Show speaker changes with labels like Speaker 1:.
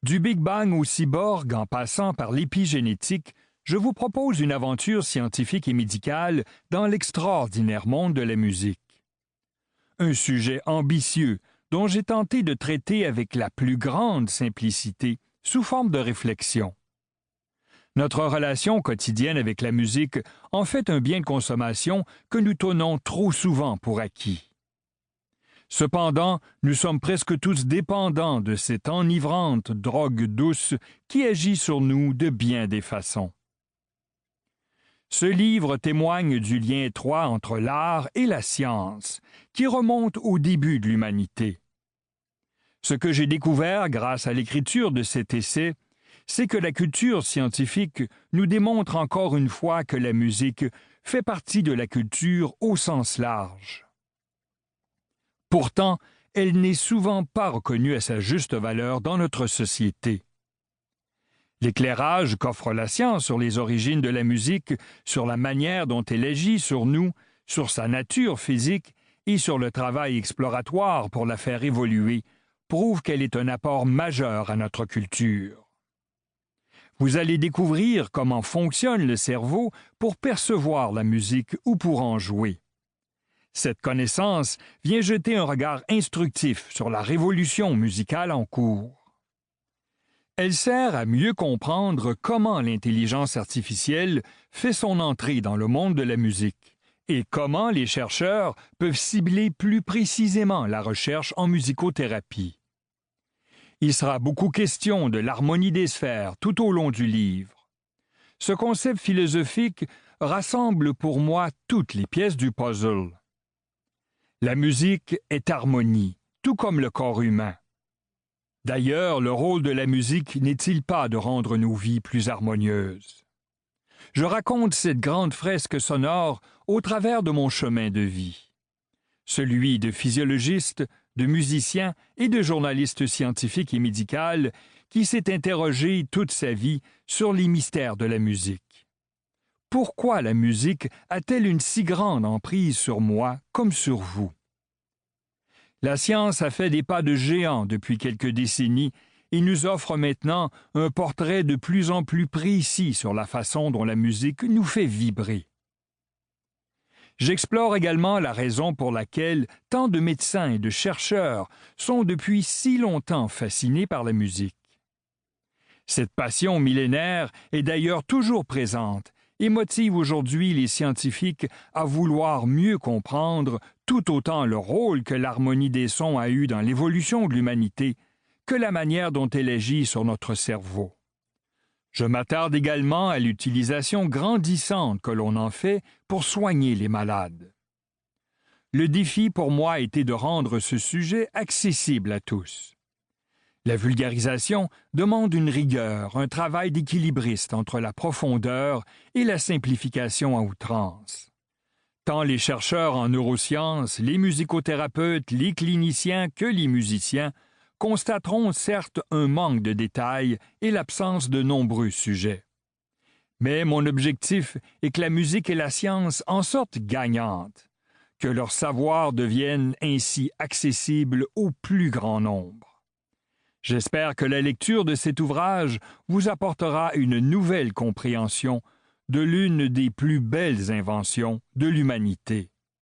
Speaker 1: Du Big Bang au cyborg en passant par l'épigénétique, je vous propose une aventure scientifique et médicale dans l'extraordinaire monde de la musique. Un sujet ambitieux dont j'ai tenté de traiter avec la plus grande simplicité, sous forme de réflexion. Notre relation quotidienne avec la musique en fait un bien de consommation que nous tenons trop souvent pour acquis. Cependant, nous sommes presque tous dépendants de cette enivrante drogue douce qui agit sur nous de bien des façons. Ce livre témoigne du lien étroit entre l'art et la science, qui remonte au début de l'humanité. Ce que j'ai découvert grâce à l'écriture de cet essai, c'est que la culture scientifique nous démontre encore une fois que la musique fait partie de la culture au sens large. Pourtant, elle n'est souvent pas reconnue à sa juste valeur dans notre société. L'éclairage qu'offre la science sur les origines de la musique, sur la manière dont elle agit sur nous, sur sa nature physique et sur le travail exploratoire pour la faire évoluer, prouve qu'elle est un apport majeur à notre culture. Vous allez découvrir comment fonctionne le cerveau pour percevoir la musique ou pour en jouer. Cette connaissance vient jeter un regard instructif sur la révolution musicale en cours. Elle sert à mieux comprendre comment l'intelligence artificielle fait son entrée dans le monde de la musique et comment les chercheurs peuvent cibler plus précisément la recherche en musicothérapie. Il sera beaucoup question de l'harmonie des sphères tout au long du livre. Ce concept philosophique rassemble pour moi toutes les pièces du puzzle. La musique est harmonie, tout comme le corps humain. D'ailleurs, le rôle de la musique n'est-il pas de rendre nos vies plus harmonieuses? Je raconte cette grande fresque sonore au travers de mon chemin de vie. Celui de physiologiste, de musicien et de journaliste scientifique et médical qui s'est interrogé toute sa vie sur les mystères de la musique. Pourquoi la musique a-t-elle une si grande emprise sur moi comme sur vous? La science a fait des pas de géant depuis quelques décennies et nous offre maintenant un portrait de plus en plus précis sur la façon dont la musique nous fait vibrer. J'explore également la raison pour laquelle tant de médecins et de chercheurs sont depuis si longtemps fascinés par la musique. Cette passion millénaire est d'ailleurs toujours présente et motive aujourd'hui les scientifiques à vouloir mieux comprendre tout autant le rôle que l'harmonie des sons a eu dans l'évolution de l'humanité que la manière dont elle agit sur notre cerveau. Je m'attarde également à l'utilisation grandissante que l'on en fait pour soigner les malades. Le défi pour moi était de rendre ce sujet accessible à tous. La vulgarisation demande une rigueur, un travail d'équilibriste entre la profondeur et la simplification à outrance. Tant les chercheurs en neurosciences, les musicothérapeutes, les cliniciens que les musiciens constateront certes un manque de détails et l'absence de nombreux sujets. Mais mon objectif est que la musique et la science en sortent gagnantes, que leur savoir devienne ainsi accessible au plus grand nombre. J'espère que la lecture de cet ouvrage vous apportera une nouvelle compréhension de l'une des plus belles inventions de l'humanité.